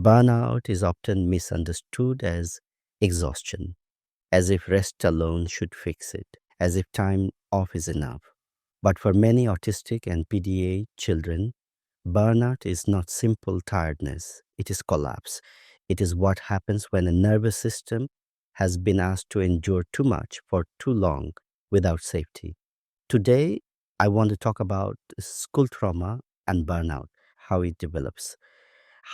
Burnout is often misunderstood as exhaustion, as if rest alone should fix it, as if time off is enough. But for many autistic and PDA children, burnout is not simple tiredness, it is collapse. It is what happens when a nervous system has been asked to endure too much for too long without safety. Today, I want to talk about school trauma and burnout, how it develops,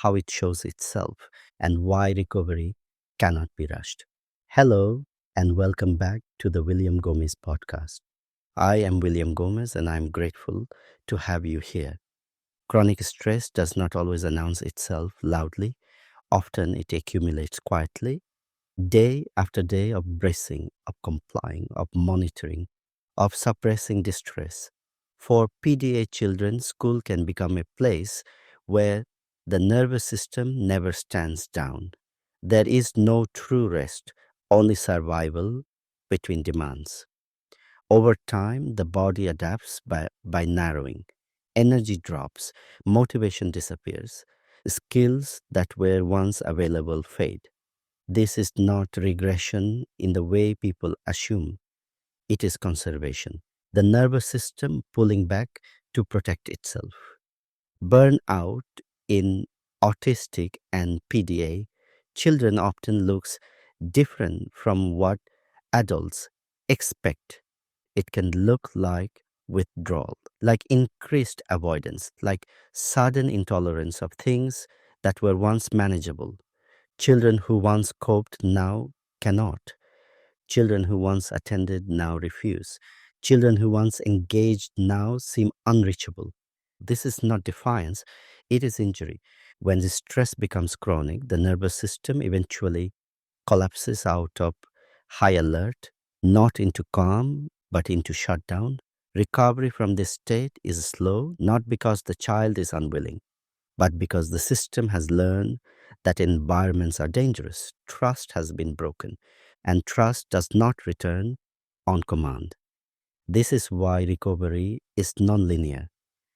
how it shows itself, and why recovery cannot be rushed. Hello, and welcome back to the William Gomes Podcast. I am William Gomes, and I'm grateful to have you here. Chronic stress does not always announce itself loudly. Often it accumulates quietly, day after day of bracing, of complying, of monitoring, of suppressing distress. For PDA children, school can become a place where the nervous system never stands down. There is no true rest, only survival between demands. Over time, the body adapts by narrowing. Energy drops, motivation disappears, skills that were once available fade. This is not regression in the way people assume. It is conservation. The nervous system pulling back to protect itself. Burnout in autistic and PDA children often looks different from what adults expect. It can look like withdrawal, like increased avoidance, like sudden intolerance of things that were once manageable. Children who once coped now cannot. Children who once attended now refuse. Children who once engaged now seem unreachable. This is not defiance, it is injury. When the stress becomes chronic, the nervous system eventually collapses out of high alert, not into calm, but into shutdown. Recovery from this state is slow, not because the child is unwilling, but because the system has learned that environments are dangerous. Trust has been broken, and trust does not return on command. This is why recovery is nonlinear.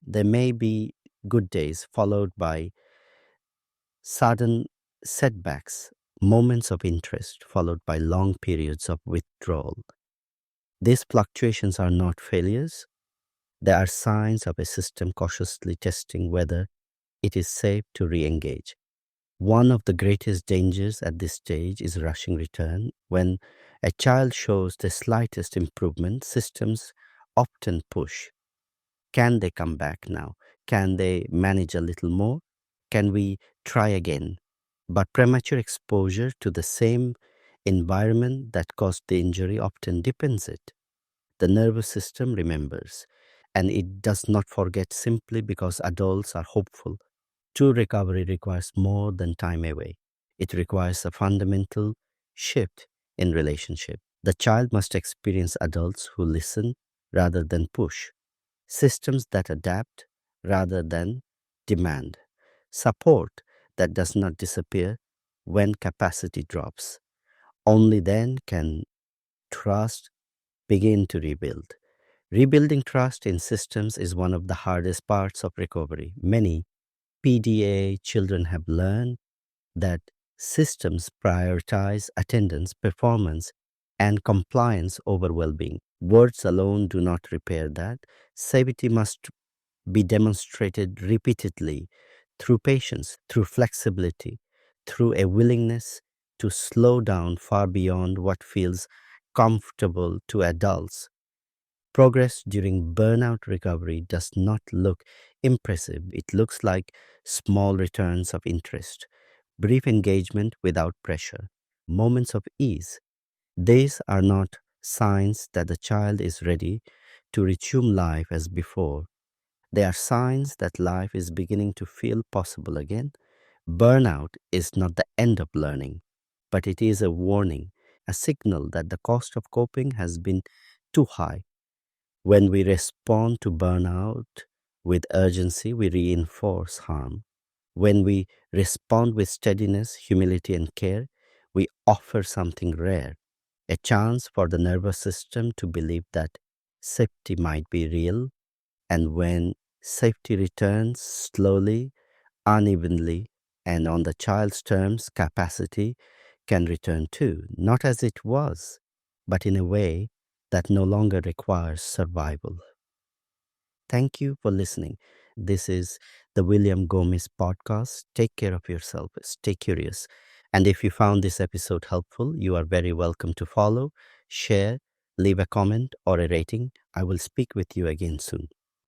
There may be good days followed by sudden setbacks, moments of interest followed by long periods of withdrawal. These fluctuations are not failures, they are signs of a system cautiously testing whether it is safe to re engage. One of the greatest dangers at this stage is rushing return. When a child shows the slightest improvement, systems often push. Can they come back now? Can they manage a little more? Can we try again? But premature exposure to the same environment that caused the injury often deepens it. The nervous system remembers, and it does not forget simply because adults are hopeful. True recovery requires more than time away. It requires a fundamental shift in relationship. The child must experience adults who listen rather than push, systems that adapt rather than demand, support that does not disappear when capacity drops. Only then can trust begin to rebuild. Rebuilding trust in systems is one of the hardest parts of recovery. Many PDA children have learned that systems prioritize attendance, performance, and compliance over well being. Words alone do not repair that. Safety must be demonstrated repeatedly through patience, through flexibility, through a willingness to slow down far beyond what feels comfortable to adults. Progress during burnout recovery does not look impressive. It looks like small returns of interest, brief engagement without pressure, moments of ease. These are not signs that the child is ready to resume life as before. They are signs that life is beginning to feel possible again. Burnout is not the end of learning, but it is a warning, a signal that the cost of coping has been too high. When we respond to burnout with urgency, we reinforce harm. When we respond with steadiness, humility, and care, we offer something rare, a chance for the nervous system to believe that safety might be real. And when safety returns slowly, unevenly, And on the child's terms, capacity can return too, not as it was, but in a way that no longer requires survival. Thank you for listening. This is the William Gomes Podcast. Take care of yourself. Stay curious. And if you found this episode helpful, you are very welcome to follow, share, leave a comment or a rating. I will speak with you again soon.